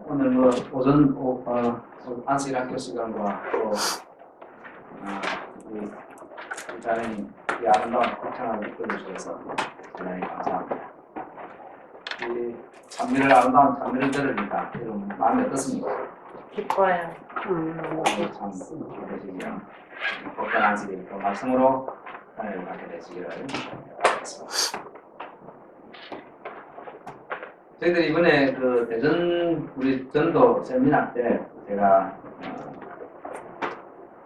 오늘 뭐 오전 안식 학교 시간과 또 우리 부장님 이 아름다운 포창을 이끌어주셔서 대단히 감사합니다. 이 찬미를 아름다운 찬미를 들으니까 여러분 마음이 어떻습니까? 기뻐요. 참 기쁘시죠. 복된 안식일 또 말씀으로 하나님을 받게 되시기를 바라겠습니다. 저희들이 이번에 그 대전 우리 전도 세미나 때 제가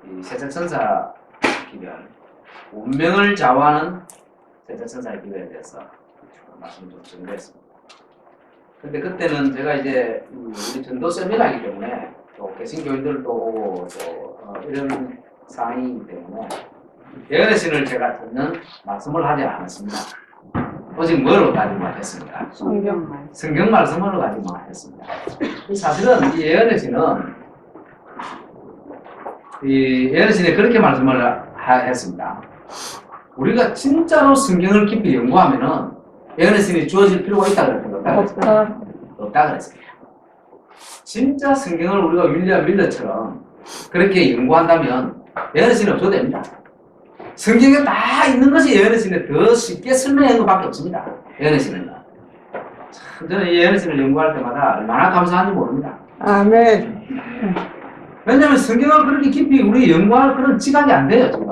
이 세세천사 기별 운명을 좌우하는 세세천사의 기별에 대해서 말씀을 좀 전달했습니다. 근데 그때는 제가 이제 우리 전도 세미나이기 때문에 또 개신교인들도 오고 또 이런 상황이기 때문에 예언의 신을 제가 전혀 말씀을 하지 않았습니다. 오직 뭐로 가지만 했습니다. 성경 말씀으로 가지만 했습니다. 사실은 이 예언의 신은 예언의 신에 그렇게 말씀을 했습니다. 우리가 진짜로 성경을 깊이 연구하면은 예언의 신이 주어질 필요가 있다 그랬습니다. 없다 그랬습니다. 진짜 성경을 우리가 윌리엄 밀러처럼 그렇게 연구한다면 예언의 신이 없어도 됩니다. 성경에 다 있는 것이 예언의 신에 더 쉽게 설명하는 것밖에 없습니다. 예언의 신은. 참 저는 이 예언의 신을 연구할 때마다 얼마나 감사한지 모릅니다. 아멘. 왜냐하면 성경을 그렇게 깊이 우리 연구할 그런 지각이 안 돼요, 지금.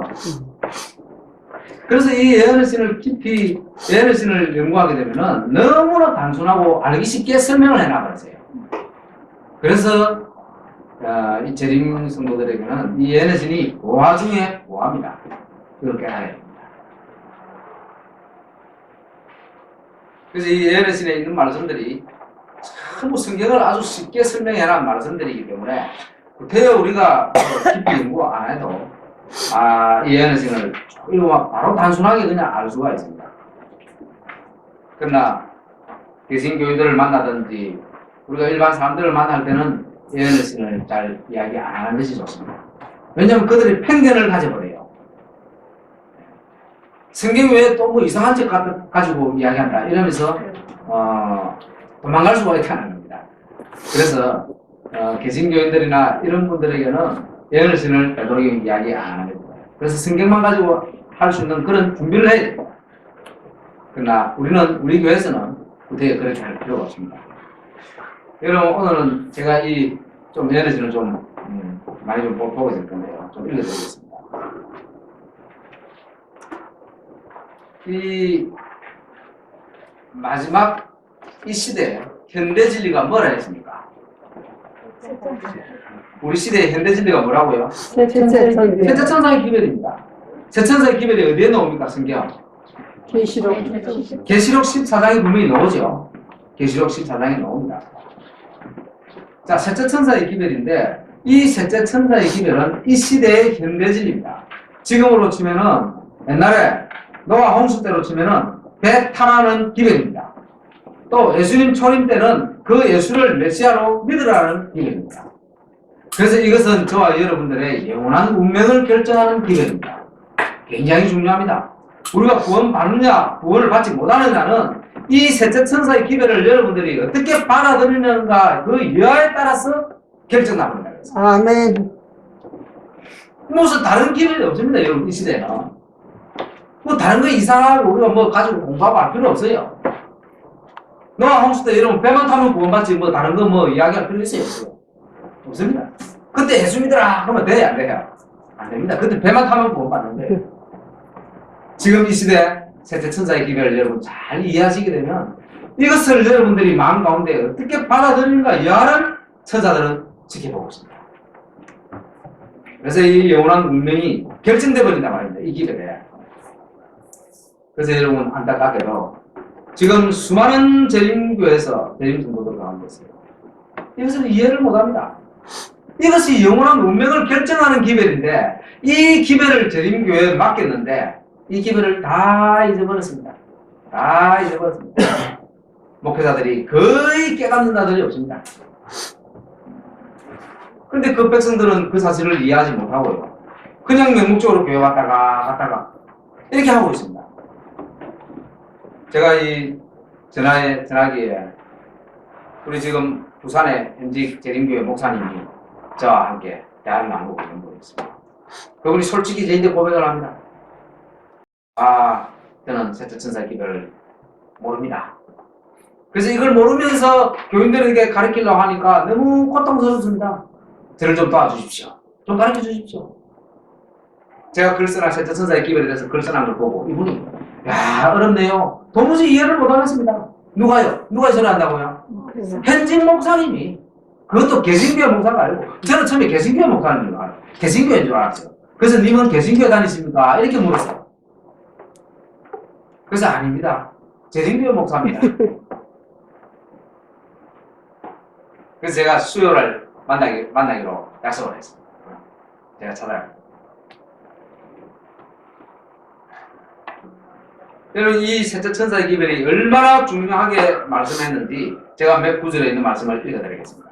그래서 이 예언의 신을 깊이, 예언의 신을 연구하게 되면은 너무나 단순하고 알기 쉽게 설명을 해놔버리세요. 그래서, 이 재림 성도들에게는 이 예언의 신이 보화 중에 보화입니다. 그렇게 해야 됩니다. 그래서 이 예언의 신에 있는 말씀들이 전부 성경을 아주 쉽게 설명해놓은 말씀들이기 때문에 구태여 우리가 깊이 연구 안 해도 이 예언의 신을 이거 바로 단순하게 그냥 알 수가 있습니다. 그러나 개신교인들을 만나든지 우리가 일반 사람들을 만날 때는 예언의 신을 잘 이야기 안 하는 것이 좋습니다. 왜냐하면 그들이 편견을 가져버려요. 성경 외에 또 뭐 이상한 책 가지고 이야기한다 이러면서 도망갈 수가 있다는 겁니다. 그래서 개신교인들이나 이런 분들에게는 예언의 신을 되도록 이야기 안 하는 거예요. 그래서 성경만 가지고 할 수 있는 그런 준비를 해야 돼요. 그러나 우리 교회에서는 그때 그렇게 할 필요가 없습니다. 여러분 오늘은 제가 좀 예언의 신을 좀 많이 좀 보고 있을 건데요. 좀 읽어드리겠습니다. 이 마지막 이 시대 현대 진리가 뭐라 했습니까? 우리 시대의 현대 진리가 뭐라고요? 세천사의 기별입니다. 세천사의 기별이 어디에 나옵니까? 성경? 계시록 14장에 분명히 나오죠. 계시록 14장에 나옵니다. 자, 셋째 천사의 기별인데 이 셋째 천사의 기별은 이 시대의 현대 진리입니다. 지금으로 치면은 옛날에 노아 홍수 때로 치면은 배 타라는 기별입니다. 또 예수님 초림 때는 그 예수를 메시아로 믿으라는 기별입니다. 그래서 이것은 저와 여러분들의 영원한 운명을 결정하는 기별입니다. 굉장히 중요합니다. 우리가 구원 받느냐, 구원을 받지 못하느냐는 이 셋째 천사의 기별을 여러분들이 어떻게 받아들이는가 그 여하에 따라서 결정납니다. 아멘. 무슨 다른 기별이 없습니다, 여러분, 이 시대에는. 뭐 다른 거 이상하고 우리가 뭐 가지고 공부하고 할 필요 없어요. 노아 홍수 때 이러면 배만 타면 구원받지 뭐 다른 거 뭐 이야기할 필요 있어요? 없습니다. 그때 예수 믿으라 그러면 돼요, 안 돼요? 안 됩니다. 그때 배만 타면 구원받는데 지금 이 시대 셋째 천사의 기별을 여러분 잘 이해하시게 되면 이것을 여러분들이 마음 가운데 어떻게 받아들이는가 여하를 천사들은 지켜보고 있습니다. 그래서 이 영원한 운명이 결정돼 버린단 말입니다. 이 기별에. 그래서 여러분 안타깝게도 지금 수많은 재림교회에서 재림 성도들 가운데 있어요. 이것을 이해를 못합니다. 이것이 영원한 운명을 결정하는 기별인데 이 기별을 재림교회에 맡겼는데 이 기별을 다 잊어버렸습니다. 다 잊어버렸습니다. 목회자들이 거의 깨닫는 자들이 없습니다. 그런데 그 백성들은 그 사실을 이해하지 못하고요. 그냥 맹목적으로 교회 왔다가 이렇게 하고 있습니다. 제가 이 전화기에 우리 지금 부산의 현직 재림교회 목사님이 저와 함께 대화를 나누고 있는 분이 있습니다. 그분이 솔직히 저희한테 고백을 합니다. 저는 셋째 천사의 기별을 모릅니다. 그래서 이걸 모르면서 교인들에게 가르치려고 하니까 너무 고통스럽습니다. 저를 좀 도와주십시오. 좀 가르쳐 주십시오. 제가 글쓰나 셋째 천사의 기별에 대해서 글쓰는 걸 보고 이분이 어렵네요. 도무지 이해를 못하겠습니다. 누가요? 누가 저를 한다고요? 현직 목사님이. 그것도 개신교회 목사가 아니고 저는 처음에 개신교회 목사님인 줄 알았어요. 개신교회인 줄 알았어요. 그래서 님은 개신교회 다니십니까? 이렇게 물었어요. 그래서 아닙니다. 재림교회 목사입니다. 그래서 제가 수요를 만나기로 약속을 했습니다. 제가 찾아갑니다. 여러분, 이 셋째 천사의 기별이 얼마나 중요하게 말씀했는지 제가 몇 구절에 있는 말씀을 읽어드리겠습니다.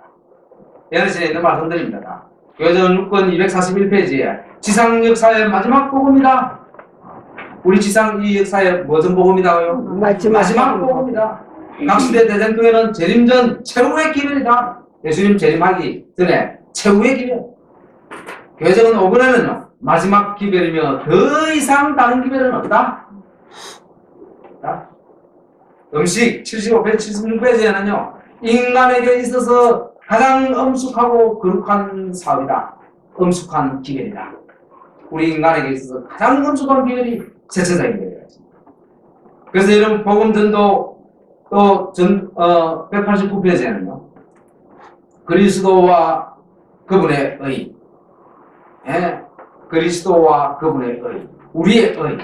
예언신에 있는 말씀들입니다. 교회전 6권 241페이지에 지상 역사의 마지막 복음이다. 우리 지상 이 역사의 무슨 복음이다고요? 마지막 복음이다. 각시대 대전교회는 재림전 최후의 기별이다. 예수님 재림하기 전에 최후의 기별. 교회적은 5권에는요 마지막 기별이며 더 이상 다른 기별은 없다. 음식 75페이지 76페이지에는요 인간에게 있어서 가장 엄숙하고 거룩한 사업이다. 엄숙한 기별이다. 우리 인간에게 있어서 가장 엄숙한 기별이 셋째사의 기별이다. 그래서 여러분 복음전도 또 189페이지에는요 그리스도와 그분의 의, 그리스도와 그분의 의, 우리의 의,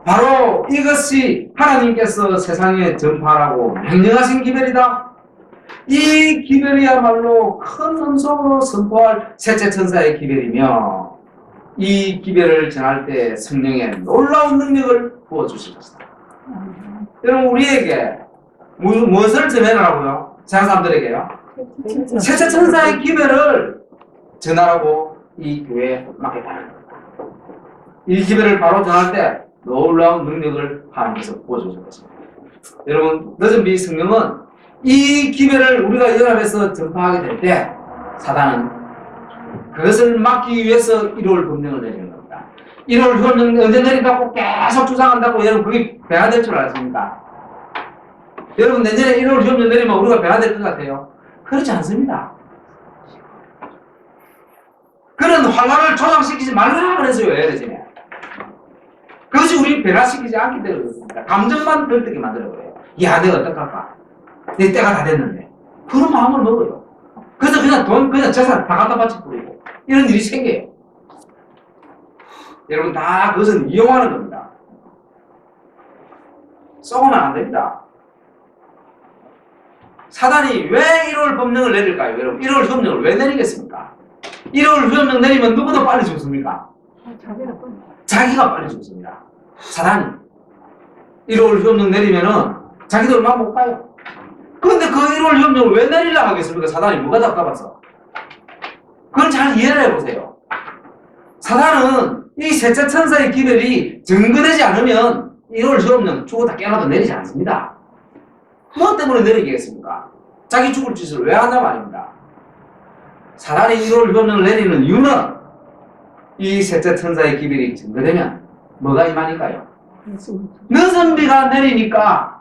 바로 이것이 하나님께서 세상에 전파하라고 명령하신 기별이다. 이 기별이야말로 큰 음성으로 선포할 셋째 천사의 기별이며 이 기별을 전할 때 성령의 놀라운 능력을 부어주실 것이다. 여러분 우리에게 무엇을 전해라고요? 세상 사람들에게요? 셋째 천사의 기별을 전하라고 이 교회에 맡겼다는 겁니다. 이 기별을 바로 전할 때 놀라운 능력을 하나님께서 부어주실 것입니다. 여러분 늦은비 성령은 이 기별을 우리가 연합해서 전파하게 될 때 사단은 그것을 막기 위해서 1월 법령을 내리는 겁니다. 1월 법령 언제 내린다고 계속 주장한다고 여러분 그게 배화될 줄 아십니까? 여러분 내년에 1월 법령 내리면 우리가 배화될 것 같아요? 그렇지 않습니다. 그런 환란을 조장시키지 말라 그랬어요. 예전에. 그것이 우리 변화시키지 않기 때문에 그렇습니다. 감정만 들뜨게 만들어버려요. 야 내가 어떡할까? 내 때가 다 됐는데. 그런 마음을 먹어요. 그래서 그냥 돈, 그냥 재산 다 갖다 바쳐 버리고 이런 일이 생겨요. 여러분 다 그것은 이용하는 겁니다. 썩으면 안 됩니다. 사단이 왜 1월 법령을 내릴까요? 여러분 1월 법령을 왜 내리겠습니까? 1월 법령 내리면 누구도 빨리 죽습니까? 자기가 빨리 죽습니다. 사단이 1월 협력 내리면은 자기도 얼마 못 가요. 그런데 그 1월 협력을 왜 내리려고 하겠습니까? 사단이 뭐가 답답해서. 그걸 잘 이해를 해보세요. 사단은 이 셋째 천사의 기별이 증거되지 않으면 1월 협력 죽었다 깨어나도 내리지 않습니다. 뭐 때문에 내리겠습니까? 자기 죽을 짓을 왜 하냐 말입니다. 사단이 1월 협력을 내리는 이유는 이 셋째 천사의 기별이 증거되면 뭐가 임하니까요? 늦은 비가 내리니까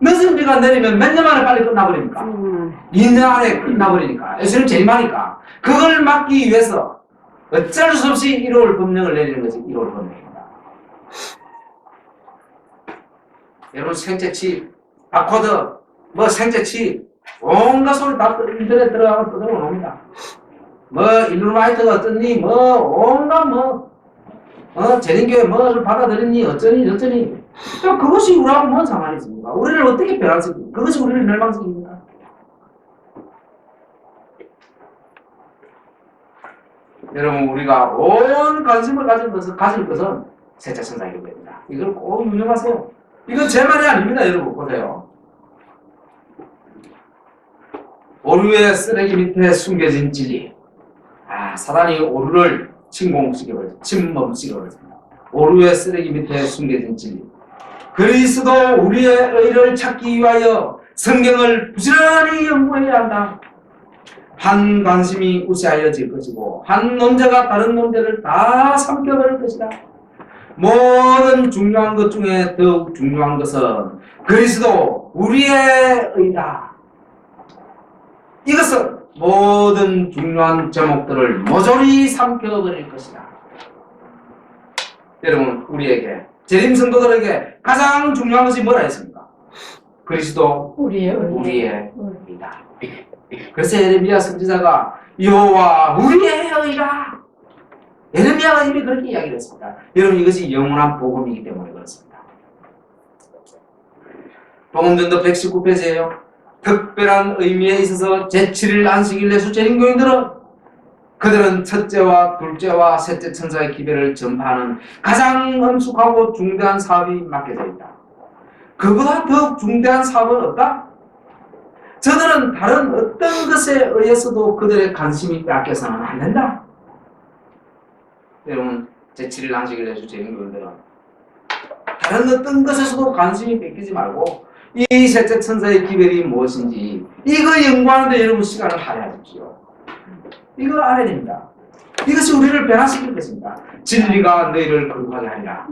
늦은 비가 내리면 몇 년 만에 빨리 끝나버립니까? 2년 안에 끝나버리니까 예수님 재림하니까 그걸 막기 위해서 어쩔 수 없이 1월 법령을 내리는 것이 1월 법령입니다. 여러분 생체치, 바코드, 뭐 생체치 온갖 소리 다 인터넷 들어가면 뜯어놓습니다. 뭐 일루마이트가 어쩌니 뭐 온갖 재림교회 뭐를 받아들이니 어쩌니 그것이 우리하고 뭔 상관이 있습니까? 우리를 어떻게 변화시킵니까? 그것이 우리를 멸망시킵니까? 여러분 우리가 온 관심을 가질 것은 셋째 천사의 기별입니다. 이걸 꼭 유념하세요. 이건 제 말이 아닙니다. 여러분 보세요. 오류의 쓰레기 밑에 숨겨진 진리. 사단이 오류를 침범시켜버렸습니다. 오류의 쓰레기 밑에 숨겨진 진리. 그리스도 우리의 의를 찾기 위하여 성경을 부지런히 연구해야 한다. 한 관심이 우세하여질 것이고 한 논제가 다른 논제를 다 삼켜버릴 것이다. 모든 중요한 것 중에 더욱 중요한 것은 그리스도 우리의 의다. 이것은 모든 중요한 제목들을 모조리 삼켜버릴 것이다. 여러분, 우리에게 재림 성도들에게 가장 중요한 것이 뭐라 했습니까? 그리스도 우리의 의다. 그래서 예레미야 선지자가 여호와 우리의 의라. 예레미야가 이미 그렇게 이야기를 했습니다. 여러분, 이것이 영원한 복음이기 때문에 그렇습니다. 복음전도 119페이지에요. 특별한 의미에 있어서 제7일 안식일 내수 재림교인들은 그들은 첫째와 둘째와 셋째 천사의 기별을 전파하는 가장 엄숙하고 중대한 사업이 맡겨져 있다. 그보다 더욱 중대한 사업은 없다. 저들은 다른 어떤 것에 의해서도 그들의 관심이 빼앗겨서는 안 된다. 여러분, 제7일 안식일 내수 재림교인들은 다른 어떤 것에서도 관심이 뺏기지 말고 이 셋째 천사의 기별이 무엇인지 이거 연구하는데 여러분 시간을 할애하십시오. 이거 알아야 됩니다. 이것이 우리를 변화시킬 것입니다. 진리가 너희를 거룩하게 하리라.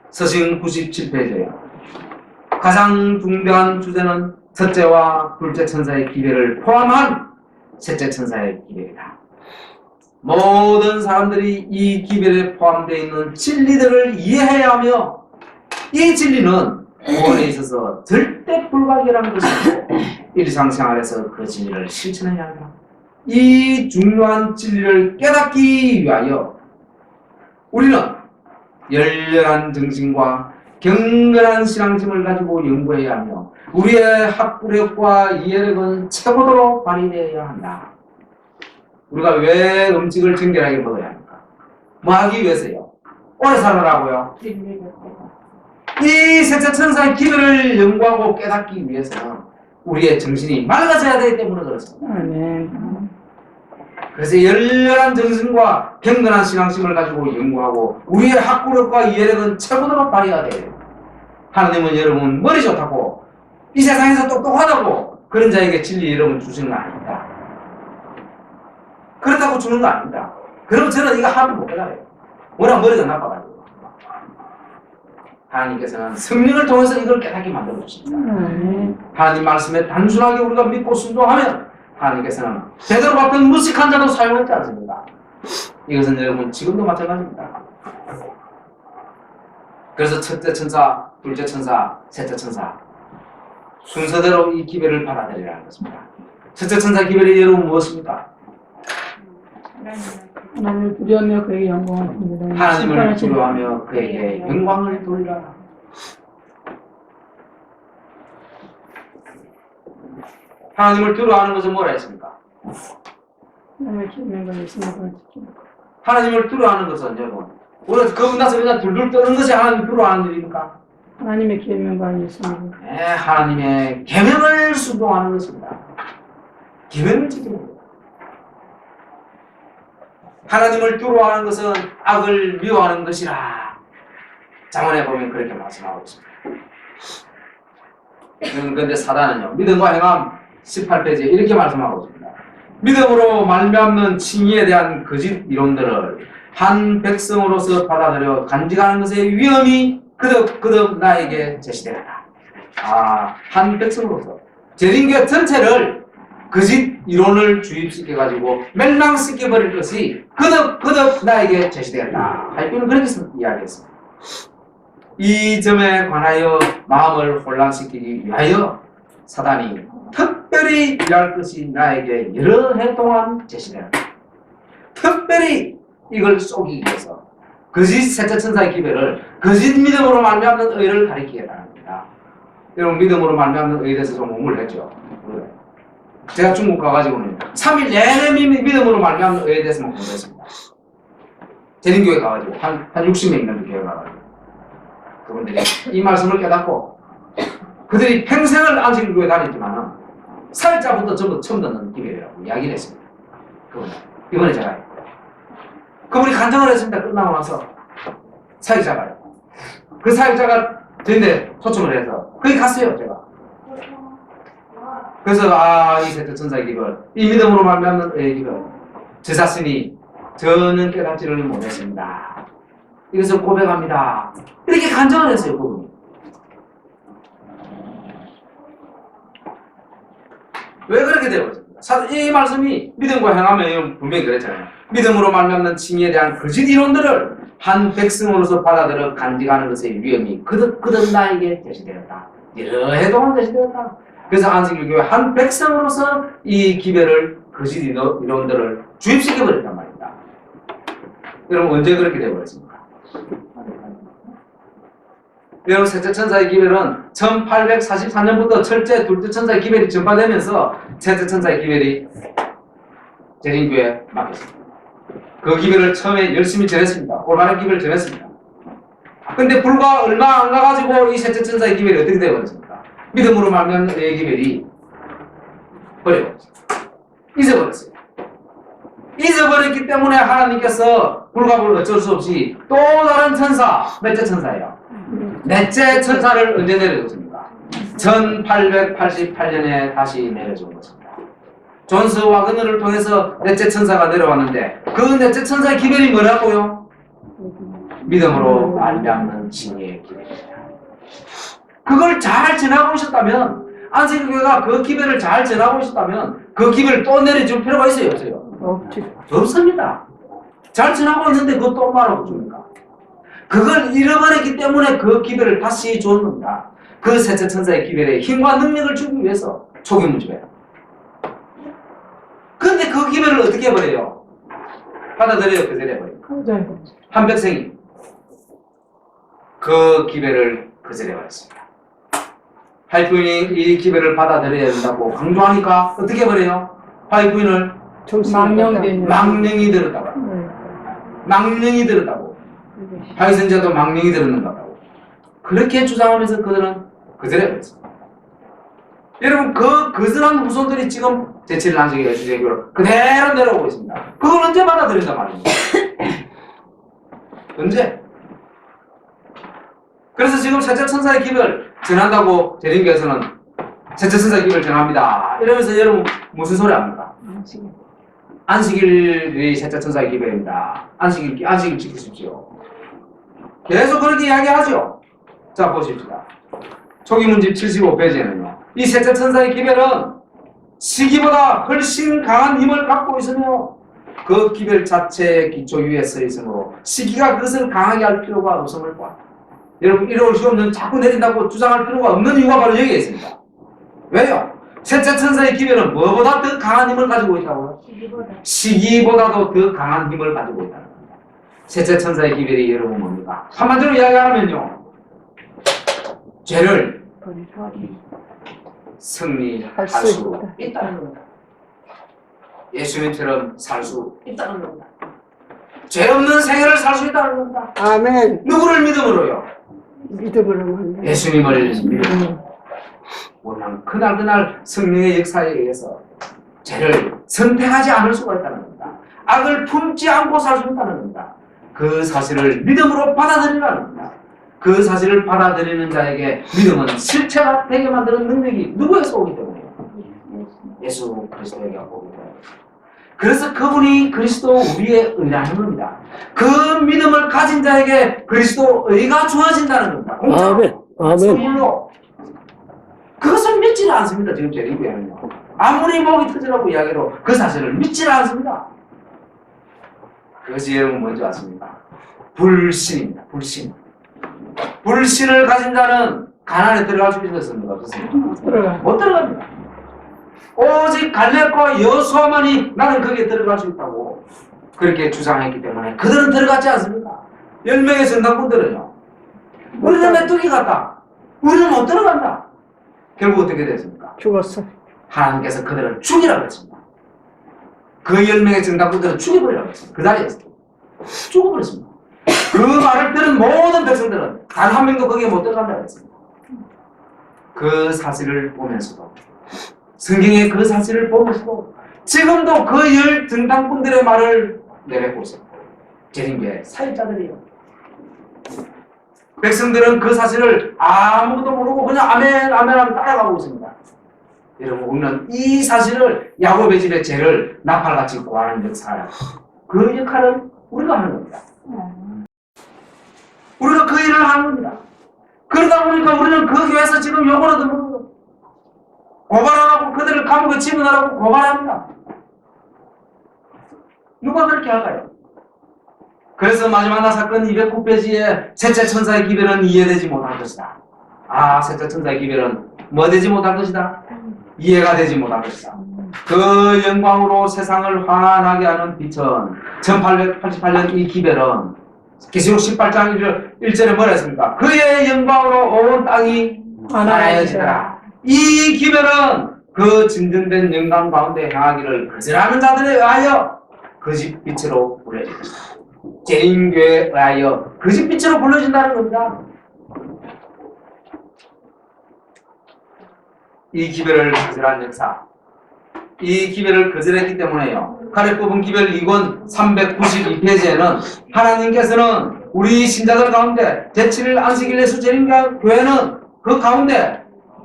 서신 97페이지에요. 가장 중대한 주제는 첫째와 둘째 천사의 기별을 포함한 셋째 천사의 기별이다. 모든 사람들이 이 기별에 포함되어 있는 진리들을 이해해야 하며 이 진리는 구원에 있어서 절대 불가결한 것이고 일상생활에서 그 진리를 실천해야 한다. 이 중요한 진리를 깨닫기 위하여 우리는 열렬한 정신과 격렬한 신앙심을 가지고 연구해야 하며 우리의 학구력과 이해력은 최고도로 발휘되어야 한다. 우리가 왜 음식을 정결하게 먹어야 합니까? 뭐 하기 위해서요? 오래 살아라고요? 이 셋째 천사의 기별을 연구하고 깨닫기 위해서는 우리의 정신이 맑아져야 되기 때문에 그렇습니다. 그래서 열렬한 정신과 경건한 신앙심을 가지고 연구하고 우리의 학구력과 이해력은 최고도로 발휘해야 돼요. 하나님은 여러분 머리 좋다고 이 세상에서 똑똑하다고 그런 자에게 진리 여러분 주시는 거 아닙니다. 그렇다고 주는 거 아닙니다. 그럼 저는 이거 하나도 못 깨달아요. 워낙 머리가 나빠가지고. 하나님께서는 성령을 통해서 이걸 깨닫게 만들어 주십니다. 하나님 말씀에 단순하게 우리가 믿고 순종하면 하나님께서는 제대로 받던 무식한 자도 사용하지 않습니다. 이것은 여러분 지금도 마찬가지입니다. 그래서 첫째 천사, 둘째 천사, 셋째 천사 순서대로 이 기별을 받아들이라는 것입니다. 첫째 천사 기별이 여러분 무엇입니까? 하나님을 두려워하며 그에게 영광을 돌리라. 하나님을 두려워하며 그에게 영광을 돌리라. 하나님을 두려워하는 것은 뭐라 했습니까? 하나님의 계명과 예수님을 지키는 것. 하나님을 두려워하는 것은 여러분 우리가 겁나서 그냥 둘둘 떠는 것이 하나님을 두려워하는 일입니까? 하나님의 계명과 예수님을. 네, 하나님의 계명을 순종하는 것입니다. 계명을 지키는 것. 하나님을 두려워하는 것은 악을 미워하는 것이라. 잠언에 보면 그렇게 말씀하고 있습니다. 그런데 사단은요, 믿음과 행함 18페이지에 이렇게 말씀하고 있습니다. 믿음으로 말미암는 칭의에 대한 거짓 이론들을 한 백성으로서 받아들여 간직하는 것의 위험이 그득 나에게 제시되었다. 한 백성으로서 재림교회 전체를 거짓 이론을 주입시켜가지고 멸망시켜버릴 것이 그득 나에게 제시되었다. 하이피는 그렇게 이야기했습니다. 이 점에 관하여 마음을 혼란시키기 위하여 사단이 특별히 일할 것이 나에게 여러 해 동안 제시되었다. 특별히 이걸 쏘기 위해서 거짓 셋째 천사의 기별을 거짓 믿음으로 말미암는 의를 가리키게 합니다. 여러분 믿음으로 말미암는 의에 대해서 좀 공부를 했죠. 제가 중국 가가지고는 3일 내내 믿음으로 말미암는 의에 대해서만 공부했습니다. 재림교회 가가지고 한 60명 있는 교회 가가지고 그분들이 이 말씀을 깨닫고 그들이 평생을 안식교회 다녔지만은 살자부터 전부 처음 듣는 기별이라고 이야기를 했습니다. 이번에 제가 그분이 간증을 했습니다. 끝나고 나서 사역자가요. 그 사역자가 저인데 초청을 해서 거기 갔어요, 제가. 그래서 이 셋째 천사의 기별, 이 믿음으로 말미암는 의의 기별, 제 자신이 저는 깨닫지를 못했습니다. 이것을 고백합니다. 이렇게 간증을 했어요, 그분이. 왜 그렇게 되었습니까? 이 말씀이 믿음과 행함에 분명히 그랬잖아요. 믿음으로 말미암는 칭의에 대한 거짓 이론들을 한 백성으로서 받아들여 간직하는 것의 위험이 그릇 나에게 제시되었다. 여러 동안 제시되었다. 그래서 안식일교회 한 백성으로서 이 기별을 거짓 이론들을 주입시켜버렸단 말입니다. 여러분 언제 그렇게 되어버렸습니까? 여러분 셋째 천사의 기별은 1844년부터 첫째, 둘째 천사의 기별이 전파되면서 셋째 천사의 기별이 재림교회에 맡겼습니다. 그 기별을 처음에 열심히 전했습니다. 올바른 기별을 전했습니다. 근데 불과 얼마 안 가가지고 이 셋째 천사의 기별이 어떻게 되어버렸습니까? 믿음으로 말미암는 의의 기별이 버려버렸어요. 잊어버렸어요. 잊어버렸기 때문에 하나님께서 불가불 어쩔 수 없이 또 다른 천사, 넷째 천사예요. 넷째 천사를 언제 내려줬습니까? 1888년에 다시 내려준 것입니다. 존스 와그너를 통해서 넷째 천사가 내려왔는데 그 넷째 천사의 기별이 뭐라고요? 믿음으로 말미암는 칭의의 기별입니다. 그걸 잘 전하고 오셨다면 안식일교회가 그 기별을 잘 전하고 오셨다면 그 기별을 또 내려줄 필요가 있어요, 없어요? 없습니다. 잘 전하고 있는데 그거 또 말하고 줍니까? 그걸 잃어버렸기 때문에 그 기별을 다시 준 겁니다. 그 셋째 천사의 기별에 힘과 능력을 주기 위해서 초기문집에요. 근데 그 기별을 어떻게 해버려요? 받아들여요, 거절해버려요. 한 백성이 그 기별을 거절해버렸습니다. 화이트부인이 이 기별을 받아들여야 된다고 강조하니까 어떻게 해버려요? 화이트부인을 망령이 들었다고. 망령이 들었다고. 화이선자도 망령이 들었는다고. 그렇게 주장하면서 그들은 거절해버렸습니다. 여러분 그 거절한 후손들이 지금 제7일 안식일 주제교로 그대로 내려오고 있습니다. 그걸 언제 받아들인단 말입니까? 언제? 그래서 지금 셋째 천사의 기별 전한다고 재림교에서는 셋째 천사의 기별 전합니다. 이러면서 여러분 무슨 소리 합니까? 안식일이 셋째 천사의 기별입니다. 안식일 지키십시오. 계속 그렇게 이야기하죠. 자 보십시다. 초기문집 75페이지에는요. 이 셋째 천사의 기별은 시기보다 훨씬 강한 힘을 갖고 있으며 그 기별 자체의 기초 위에 서 있으므로 시기가 그것을 강하게 할 필요가 없음을 보았다. 여러분 1월 시험은 자꾸 내린다고 주장할 필요가 없는 이유가 바로 여기에 있습니다. 왜요? 셋째 천사의 기별은 무엇보다 더 강한 힘을 가지고 있다고요? 시기보다도 더 강한 힘을 가지고 있다는 겁니다. 셋째 천사의 기별이 여러분 뭡니까? 한마디로 이야기하면요. 죄를 승리할 수 있다는 겁니다. 예수님처럼 살 수 있다는 겁니다. 죄 없는 생애를 살 수 있다는 겁니다. 아멘. 누구를 믿음으로요? 믿음으로. 예수님을 믿음으로. 오늘 그날 성령의 역사에 의해서 죄를 선택하지 않을 수가 있다는 겁니다. 악을 품지 않고 살 수 있다는 겁니다. 그 사실을 믿음으로 받아들이라는 겁니다. 그 사실을 받아들이는 자에게 믿음은 실체가 되게 만드는 능력이 누구에서 오기 때문에요? 예수 그리스도에게 오기 때문에. 그래서 그분이 그리스도 우리의 의라는 겁니다. 그 믿음을 가진 자에게 그리스도 의가 주어진다는 겁니다. 아멘. 아멘. 선물로. 그것을 믿지는 않습니다. 지금 재림교회는요. 아무리 목이 터지라고 이야기해도 그 사실을 믿지는 않습니다. 그것이 여러분 뭔지 아십니까? 불신입니다. 불신. 불신을 가진 자는 가난에 들어갈 수 있었습니까? 없었습니까? 못 들어갑니다. 오직 갈렙과 여호수아만이 나는 거기에 들어갈 수 있다고 그렇게 주장했기 때문에 그들은 들어갔지 않습니까? 10명의 정당군들은요. 우리는 메뚜기 같다. 우리는 못 들어간다. 결국 어떻게 됐습니까? 죽었어. 하나님께서 그들을 죽이라고 했습니다. 그 10명의 정당군들은 죽여버리라고 했습니다. 그 자리에서 죽어버렸습니다. 그 말을 들은 모든 백성들은 단 한 명도 거기에 못 들어간다고 했습니다. 그 사실을 보면서도 성경의 그 사실을 보면서도 지금도 그 10 정당꾼들의 말을 내뱉고 있습니다. 재림교회 사역자들이요. 백성들은 그 사실을 아무것도 모르고 그냥 아멘 아멘 하며 따라가고 있습니다. 여러분, 우리는 이 사실을 야곱의 집의 죄를 나팔같이 구하는 역사야. 그 역할은 우리가 하는 겁니다. 우리가 그 일을 하는 겁니다. 그러다 보니까 우리는 그 교회에서 지금 욕을 얻어먹어요. 고발하라고, 그들을 감옥에 집어넣으라고 고발합니다. 누가 그렇게 할까요? 그래서 마지막 날 사건 209페이지에 셋째 천사의 기별은 이해되지 못할 것이다. 아, 셋째 천사의 기별은 뭐 되지 못할 것이다? 이해가 되지 못할 것이다. 그 영광으로 세상을 환하게 하는 빛은 1888년 이 기별은 계시록 18장 1절에 뭐라 했습니까? 그의 영광으로 온 땅이 환하여지더라. 이 기별은 그 진정된 영광 가운데 향하기를 거절하는 자들에 의하여 거짓 빛으로 불려질 것이다. 재림교회에 의하여 거짓 빛으로 불려진다는 겁니다. 이 기별을 거절한 역사, 이 기별을 거절했기 때문에요. 칼에 뽑은 기별 2권 392페이지에는 하나님께서는 우리 신자들 가운데 제7일 안식일 예수 재림교회는 그 가운데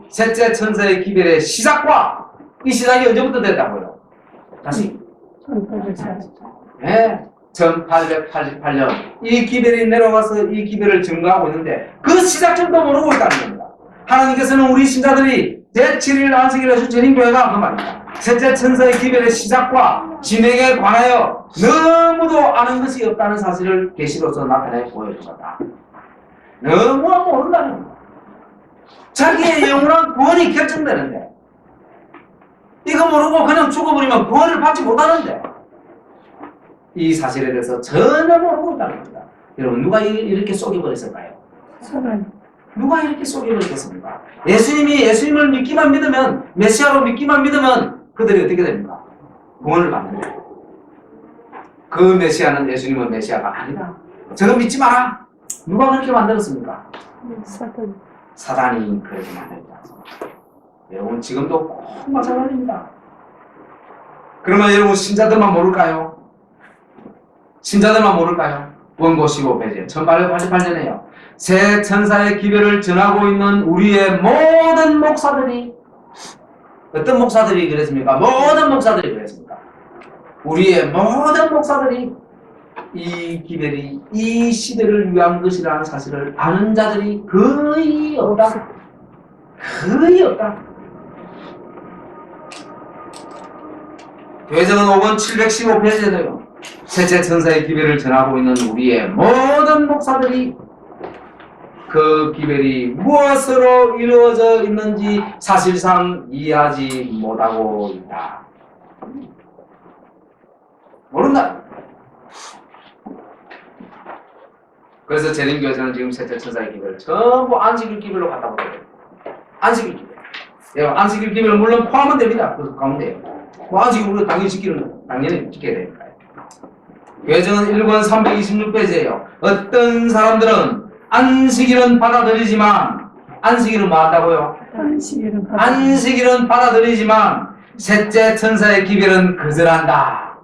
셋째 천사의 기별의 시작과 이 시작이 언제부터 됐다고요? 다시 1888년 이 기별이 내려와서 이 기별을 증거하고 있는데 그 시작점도 모르고 있다는 겁니다. 하나님께서는 우리 신자들이 제7일 안식일 예수 재림교회가 그 말입니다. 셋째 천사의 기별의 시작과 진행에 관하여 너무도 아는 것이 없다는 사실을 계시로서 나타내 보여주었다. 너무 모른다는 겁니다. 자기의 영원한 구원이 결정되는데 이거 모르고 그냥 죽어버리면 구원을 받지 못하는데 이 사실에 대해서 전혀 모르고 있다는 겁니다. 여러분, 누가 이렇게 속여버렸을까요? 누가 이렇게 속여버렸겠습니까? 예수님을 믿기만 믿으면, 메시아로 믿기만 믿으면 그들이 어떻게 됩니까? 구원을 받는 거예요. 그 메시아는 예수님은 메시아가 아니다. 저거 믿지 마라. 누가 그렇게 만들었습니까? 사단이 그렇게 만들었다. 여러분, 지금도 꼭 마찬가지입니다. 그러면 여러분, 신자들만 모를까요? 신자들만 모를까요? 원고 15페이지 1888년에요. 새 천사의 기별을 전하고 있는 우리의 모든 목사들이, 어떤 목사들이 그랬습니까? 모든 목사들이 그랬습니까? 우리의 모든 목사들이 이 기별이 이 시대를 위한 것이라는 사실을 아는 자들이 거의 없다. 거의 없다. 교회전은 5권 715페이지에도요. 셋째 천사의 기별을 전하고 있는 우리의 모든 목사들이 그 기별이 무엇으로 이루어져 있는지 사실상 이해하지 못하고 있다. 모른다. 그래서 재림교회에서는 지금 셋째 천사의 기별을 전부 안식일 기별로 갖다 버려요. 안식일 기별. 안식일 기별 물론 포함은 됩니다. 그 가운데. 뭐 안식일 우리가 당연히 지켜야 되니까요. 교회정은 1권 326페이지에요. 어떤 사람들은 안식일은 받아들이지만, 안식일은 뭐 한다고요? 안식일은 받아들이지만 셋째 천사의 기별은 거절한다.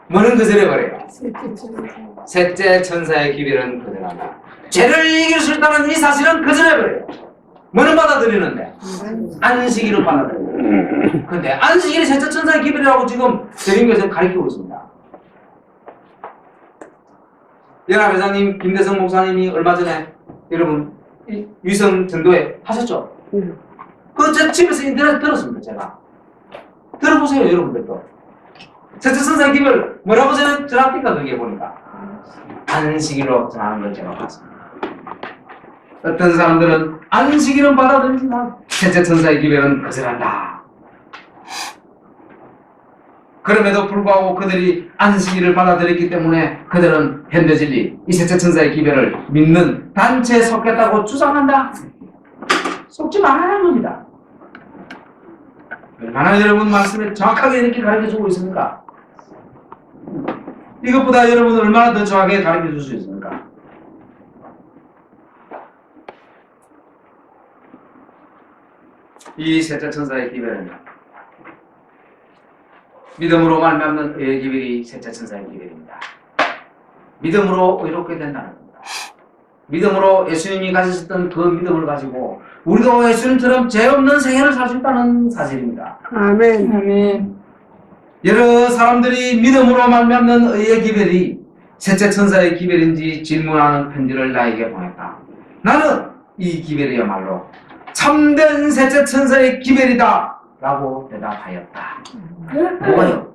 뭐는 거절해버려요? 셋째 천사의 기별은 거절한다. 죄를 이길 수 있다는 이 사실은 거절해버려요. 뭐는 받아들이는데? 안식일은 받아들여요. 근데 안식일이 셋째 천사의 기별이라고 지금 재림교회에서 가르치고 있습니다. 연합회장님, 김대성 목사님이 얼마 전에 여러분 위성 전도회 하셨죠? 그거 제 집에서 인터넷 들었습니다. 제가 들어보세요. 여러분들도 셋째 천사의 기별 뭐라고 전합니까? 거기에 보니까 안식일로 전하는 걸 제가 봤습니다. 어떤 사람들은 안식일은 받아들이지만 셋째 천사의 기별은 거절한다. 그럼에도 불구하고 그들이 안식일을 받아들였기 때문에 그들은 현대진리, 이 셋째 천사의 기별을 믿는 단체에 속했다고 주장한다. 속지 말아야 합니다. 얼마나 여러분 말씀에 정확하게 이렇게 가르쳐주고 있습니까? 이것보다 여러분 얼마나 더 정확하게 가르쳐줄 수 있습니까? 이 셋째 천사의 기별은 믿음으로 말미암는 의의 기별이 셋째 천사의 기별입니다. 믿음으로 의롭게 된다는 겁니다. 믿음으로 예수님이 가지셨던 그 믿음을 가지고 우리도 예수님처럼 죄 없는 생애를 살 수 있다는 사실입니다. 아멘. 아멘. 여러 사람들이 믿음으로 말미암는 의의 기별이 셋째 천사의 기별인지 질문하는 편지를 나에게 보냈다. 나는 이 기별이야말로 참된 셋째 천사의 기별이다 라고 대답하였다. 뭐가요?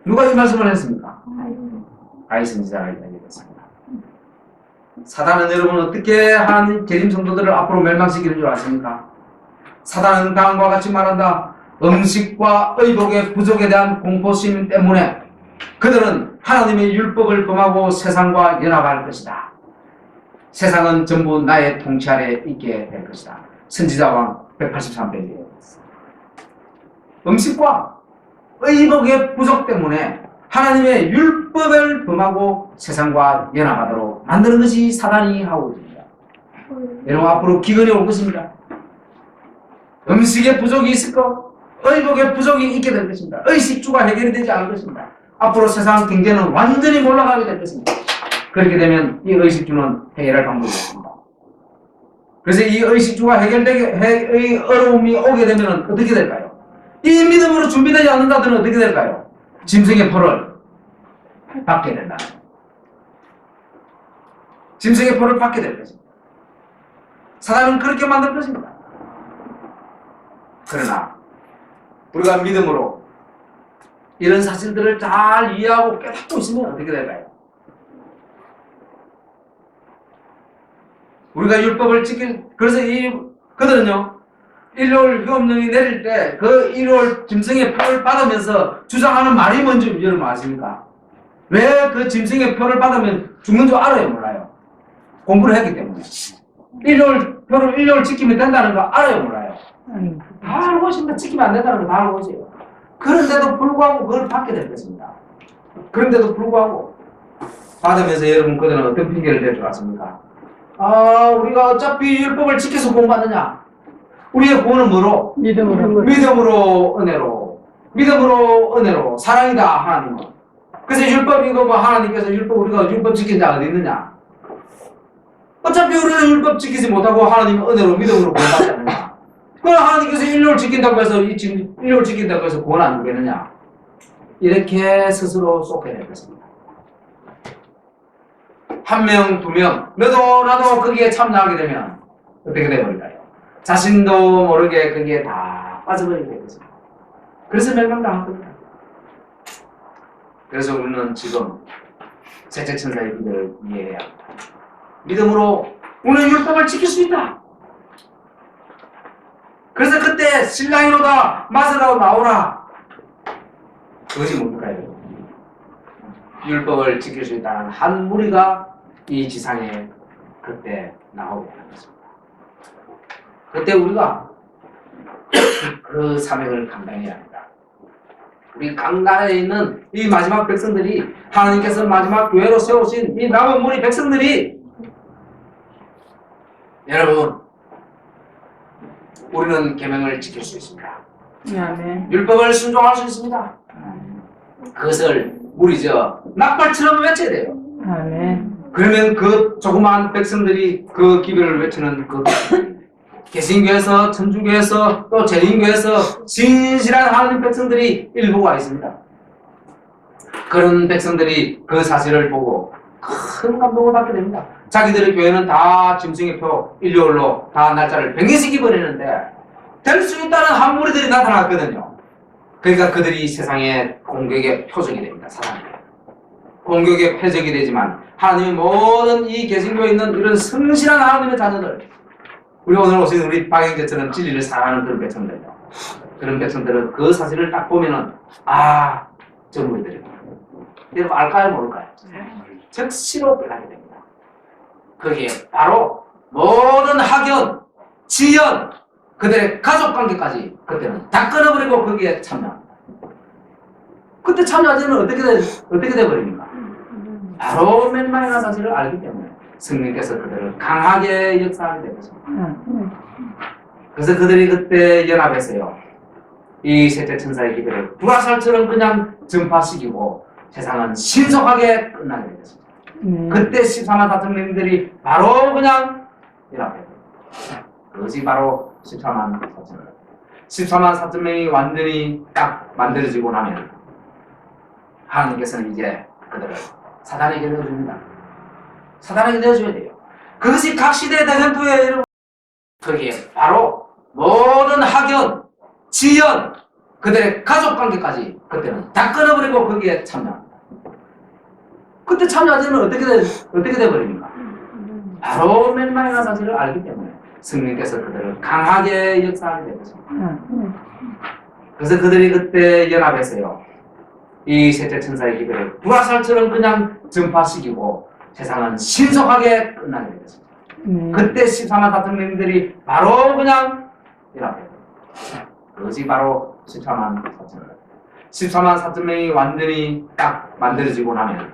누가 이 말씀을 했습니까? 아이 선지자가 이야기했습니다. 사단은 여러분 어떻게 하나님 재림 성도들을 앞으로 멸망시키는 줄 아십니까? 사단은 다음과 같이 말한다. 음식과 의복의 부족에 대한 공포심 때문에 그들은 하나님의 율법을 범하고 세상과 연합할 것이다. 세상은 전부 나의 통치 아래 있게 될 것이다. 선지자왕 183페이지에 음식과 의복의 부족 때문에 하나님의 율법을 범하고 세상과 연합하도록 만드는 것이 사단이 하고 있습니다. 여러분 앞으로 기근이 올 것입니다. 음식의 부족이 있을 것, 의복의 부족이 있게 될 것입니다. 의식주가 해결이 되지 않을 것입니다. 앞으로 세상 경제는 완전히 몰락하게 될 것입니다. 그렇게 되면 이 의식주는 해결할 방법이 없습니다. 그래서 이 의식주가 해결되게 어려움이 오게 되면 어떻게 될까요? 이 믿음으로 준비되지 않는 자들은 어떻게 될까요? 짐승의 포를 받게 된다. 짐승의 포를 받게 될 것입니다. 사단은 그렇게 만들 것입니다. 그러나 우리가 믿음으로 이런 사실들을 잘 이해하고 깨닫고 있으면 어떻게 될까요? 우리가 율법을 그래서 그들은요, 일월 휴업령이 내릴 때 그 일월 짐승의 표를 받으면서 주장하는 말이 뭔지 여러분 아십니까? 왜 그 짐승의 표를 받으면 죽는 줄 알아요, 몰라요? 공부를 했기 때문에. 표를 일월 지키면 된다는 거 알아요, 몰라요? 다 알고 있습니다. 지키면 안 된다는 거 다 알고 있어요. 그런데도 불구하고 그걸 받게 될 것입니다. 그런데도 불구하고 받으면서 여러분 그들은 어떤 핑계를 댈 줄 아십니까? 우리가 어차피 율법을 지켜서 구원받느냐? 우리의 구원은 뭐로? 믿음으로 은혜로 사랑이다 하나님은. 그래서 율법이고 뭐 하나님께서 우리가 율법 지킨 자가 어디 있느냐? 어차피 우리는 율법 지키지 못하고 하나님은 은혜로 믿음으로 구원받지 않느냐? 그럼 하나님께서 일요일 지킨다고 해서 일요일 지킨다고 해서 구원 안 주겠느냐? 이렇게 스스로 쏟게 될 것입니다. 한 명, 두 명, 너도 나도 거기에 참여하게 되면 어떻게 되버릴까요? 자신도 모르게 거기에 다 빠져버리게 되겠습니다. 그래서 멸망당할 겁니다. 그래서 우리는 지금 셋째 천사의 기도를 이해해야 합니다. 믿음으로 우리는 율법을 지킬 수 있다. 그래서 그때 신랑이로다 맞으러 나오라. 그것이 뭡니까요? 율법을 지킬 수 있다는 한 무리가 이 지상에 그때 나오게 하는 것입니다. 그때 우리가 그 사명을 감당해야 합니다. 우리 강단에 있는 이 마지막 백성들이 하나님께서 마지막 교회로 세우신 이 남은 무리 백성들이 여러분 우리는 계명을 지킬 수 있습니다. 아멘. 율법을 순종할 수 있습니다. 그것을 우리 낙발처럼 외쳐야 돼요. 아멘. 그러면 그 조그마한 백성들이 그 기별을 외치는 그 개신교에서 천주교에서 또 재림교에서 진실한 하나님 백성들이 일부가 있습니다. 그런 백성들이 그 사실을 보고 큰 감동을 받게 됩니다. 자기들의 교회는 다 짐승의 표 일요일로 다 날짜를 변경시켜 버리는데 될 수 있다는 한 무리들이 나타났거든요. 그러니까 그들이 세상의 공격의 표적이 됩니다. 사단이. 공격의 표적이 되지만 하나님의 모든 이 개신교에 있는 이런 성실한 하나님의 자녀들, 우리 오늘 오신 우리 박영재처럼 진리를 사랑하는 그런 백성들이요. 그런 백성들은 그 사실을 딱 보면은 저 무리들이구나. 여러분 알까요 모를까요? 즉시로 변하게 됩니다. 거기에 바로 모든 학연, 지연, 그들의 가족관계까지 그때는 다 끊어버리고 거기에 참여합니다. 그때 참여하지는 어떻게 돼버립니까? 바로 멸망이라는 사실을 알기 때문에 성령께서 그들을 강하게 역사하게 된 것입니다. 그래서 그들이 그때 연합했어요. 이 셋째 천사의 기별을 불화살처럼 그냥 전파시키고 세상은 신속하게 끝나게 됐습니다. 그때 14만 4천 명들이 바로 그냥 연합해요. 그것이 바로 14만 4천 명. 14만 4천 명이 완전히 딱 만들어지고 나면 하나님께서는 이제 그들을 사단에게 내어줍니다. 사단에게 내어줘야 돼요. 그것이 각 시대의 대전투에 여러분, 거기에 바로 모든 학연, 지연, 그들의 가족관계까지 그때는 다 끊어버리고 거기에 참여합니다. 그때 참여하면 어떻게 돼버립니까? 바로 멸망이라는 사실을 알기 때문에 성령께서 그들을 강하게 역사하게 되죠. 그래서 그들이 그때 연합해서요, 이 셋째 천사의 기별을 불화살처럼 그냥 전파시키고 세상은 신속하게 끝나게 되었습니다. 그때 14만 4천 명들이 바로 그냥 연합해요. 그것이 바로 14만 4천 명. 14만 4천 명이 완전히 딱 만들어지고 나면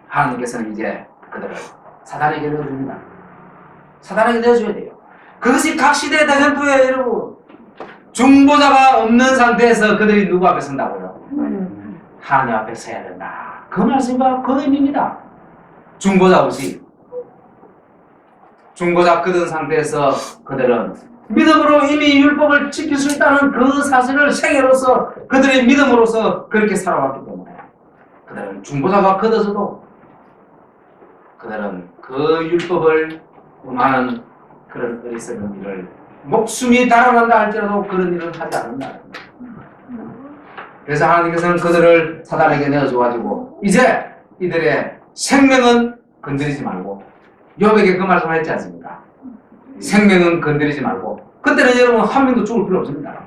하나님께서는 이제 그들을 사단에게 내어줍니다. 사단에게 내어줘야 돼요. 그것이 각 시대의 대전투에 여러분, 중보자가 없는 상태에서 그들이 누구 앞에 선다고요? 하나님 앞에 서야 된다. 그 말씀이 바로 그 의미입니다. 중보자 없이, 중보자 끊은 상태에서 그들은 믿음으로 이미 율법을 지킬 수 있다는 그 사실을 생애로서 그들의 믿음으로서 그렇게 살아왔기 때문에 그들은 중보자가 끊어져도 그들은 그 율법을 범하는 그런 어리석은 일을 목숨이 달아난다 할지라도 그런 일을 하지 않는다. 그래서 하나님께서는 그들을 사단에게 내어줘가지고 이제 이들의 생명은 건드리지 말고, 욥에게 그 말씀을 했지 않습니까? 생명은 건드리지 말고. 그때는 여러분 한 명도 죽을 필요 없습니다.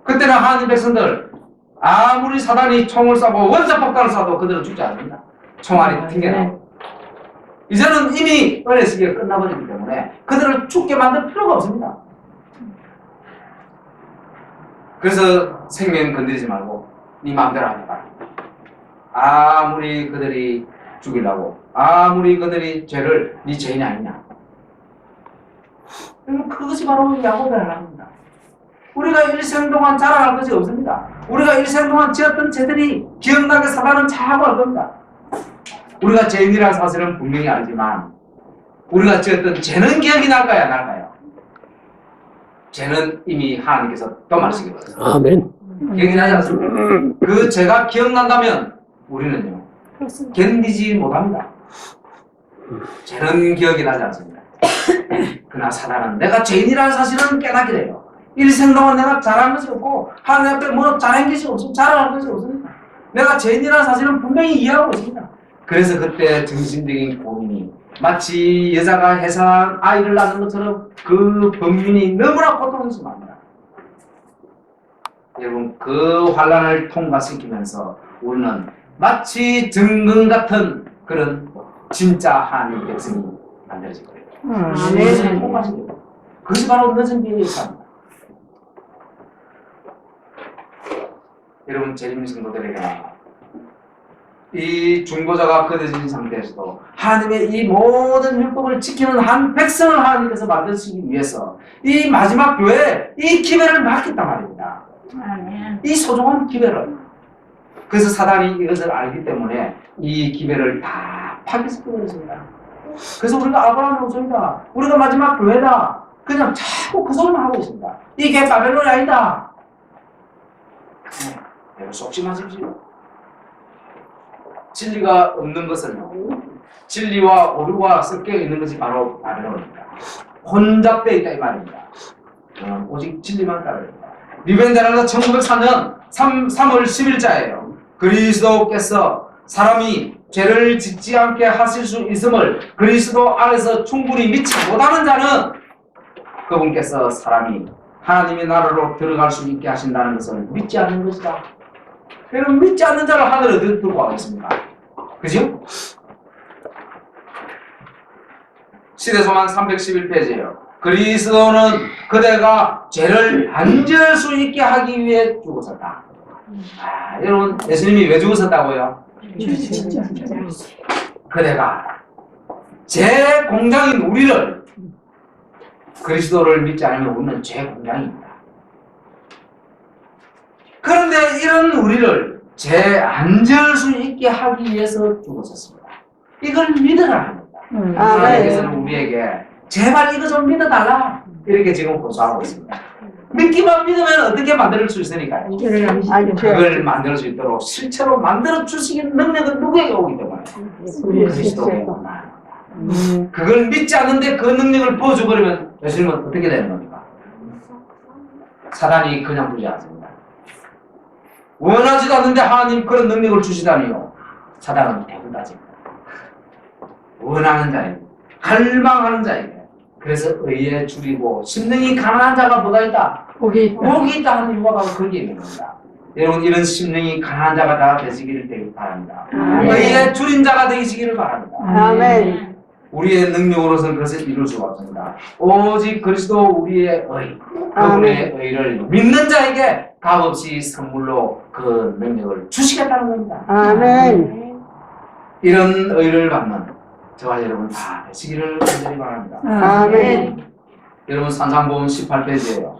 그때는 하나님 백성들 아무리 사단이 총을 쏴고 원자폭탄을 쏴도 그들은 죽지 않습니다. 총알이 튕겨나고. 이제는 이미 은혜 시기가 끝나버리기 때문에 그들을 죽게 만들 필요가 없습니다. 그래서 생명 건드리지 말고 네 마음대로 하지 마라. 아무리 그들이 죽이려고, 아무리 그들이 죄를 네 죄인이 아니냐. 그것이 바로 야곱의 하나입니다. 우리가 일생 동안 자랑할 것이 없습니다. 우리가 일생 동안 지었던 죄들이 기억나게 사단은 자고 할 겁니다. 우리가 죄인이라는 사실은 분명히 알지만 우리가 지었던 죄는 기억이 날까요? 안 날까요? 죄는 이미 하나님께서 떠말시켜버렸어요. 아멘. 기억이 나지 않습니까? 그 죄가 기억난다면 우리는요, 견디지 못합니다. 죄는 기억이 나지 않습니다. 그러나 사단은 내가 죄인이라는 사실은 깨닫게 돼요. 일생 동안 내가 잘한 것이 없고 하나님 앞에 뭐 잘한 것이 없습니다. 자랑할 것이 없습니다. 내가 죄인이라는 사실은 분명히 이해하고 있습니다. 그래서 그때 정신적인 고민이 마치 여자가 해산한 아이를 낳는 것처럼 그 범민이 너무나 고통스럽습니다. 여러분, 그 환란을 통과시키면서 우리는 마치 정금 같은 그런 진짜 하나님 백성이 만들어질 거예요. 그것이 바로 늦은 비의 역사입니다. 여러분, 재림 성도들에게 이 중보자가 거둬진 상태에서도 하나님의 이 모든 율법을 지키는 한 백성을 하나님께서 만드시기 위해서 이 마지막 교회에 이 기회를 맡겼단 말입니다. 이 소중한 기회를. 그래서 사단이 이것을 알기 때문에 이 기회를 다 파괴시켜버렸습니다. 그래서 우리가 아브라함의 후손이다, 우리가 마지막 교회다, 그냥 자꾸 그 소리만 하고 있습니다. 이게 바벨론이 아니다. 여러분, 속지 마십시오. 진리가 없는 것은요, 진리와 오류가 섞여 있는 것이 바로 바벨론입니다. 혼잡되어 있다 이 말입니다. 오직 진리만 따릅니다. 리벤데라는 1904년 3월 10일자예요. 그리스도께서 사람이 죄를 짓지 않게 하실 수 있음을 그리스도 안에서 충분히 믿지 못하는 자는 그분께서 사람이 하나님의 나라로 들어갈 수 있게 하신다는 것을 믿지 않는 것이다. 여러분, 믿지 않는 자를 하늘에 어디 들고 가겠습니까? 그죠? 시대소망 311페이지예요. 그리스도는 그대가 죄를 안 지을 수 있게 하기 위해 죽으셨다. 여러분, 예수님이 왜 죽으셨다고요? 그대가 죄 공장인 우리를, 그리스도를 믿지 않으면 우리는 죄 공장입니다. 그런데 이런 우리를 제 앉을 수 있게 하기 위해서 죽으셨습니다. 이걸 믿으라 합니다. 하나님께서는 우리에게 제발 이거 좀 믿어달라 이렇게 지금 호소하고 있습니다. 믿기만 믿으면 어떻게 만들 수 있으니까요. 그걸 만들 수 있도록 실체로 만들어 주시는 능력은 누구에게 오기 때문에 그리스도에게 온다. 그걸 믿지 않는데 그 능력을 부어줘버리면 예수님은 어떻게 되는 겁니까? 사단이 그냥 두지 않습니다. 원하지도 않는데 하나님 그런 능력을 주시다니요. 사단은 대군다집니다. 원하는 자에게, 갈망하는 자에게. 그래서 의에 줄이고 심령이 가난한 자가 뭐가 있다? 복이 있다 하는 유화가 거기에 있는 겁니다. 여러분 이런 심령이 가난한 자가 다 되시기를 되길 바랍니다. 의에 줄인 자가 되시기를 바랍니다. 아멘. 우리의 능력으로서는 그것을 이룰 수가 없습니다. 오직 그리스도 우리의 의, 그분의 의를 믿는 자에게 값없이 선물로 그 능력을 주시겠다는 겁니다. 아멘. 이런 의를 받는 저와 여러분 다 되시기를 간절히 바랍니다. 아멘. 여러분 산상보험 18페이지에요.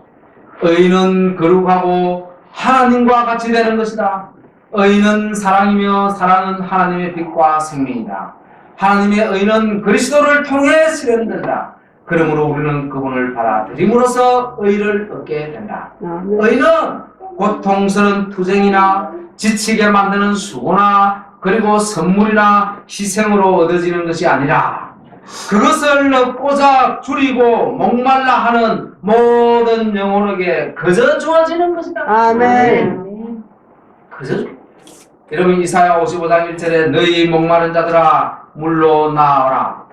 의는 거룩하고 하나님과 같이 되는 것이다. 의는 사랑이며 사랑은 하나님의 빛과 생명이다. 하나님의 의는 그리스도를 통해 실현된다. 그러므로 우리는 그분을 받아들임으로써 의를 얻게 된다. 의는 고통스러운 투쟁이나 지치게 만드는 수고나 그리고 선물이나 희생으로 얻어지는 것이 아니라 그것을 얻고자 줄이고 목말라 하는 모든 영혼에게 그저 주어지는 것이다. 아멘. 그저 여러분 이사야 55장 1절에 너희 목마른 자들아 물로 나오라.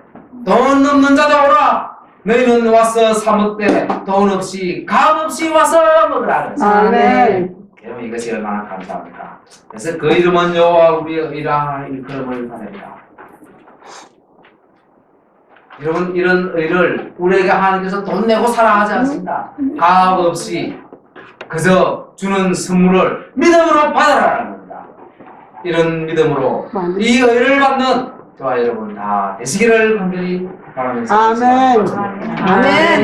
돈 없는 자들 오라. 너희는 와서 사 먹되 돈 없이 값 없이 와서 먹으라. 아멘. 여러분 이것이 얼마나 감사합니까? 그래서 그 이름은 여호와 우리의 의라 일컬음을 받습니다. 여러분 이런 의를 우리에게 하나님께서 돈 내고 사라 하지 않습니다. 값 없이 그저 주는 선물을 믿음으로 받아라는 겁니다. 이런 믿음으로 이 의를 받는 저와 여러분 다 되시기를 간절히 바라면서 아멘. 아멘.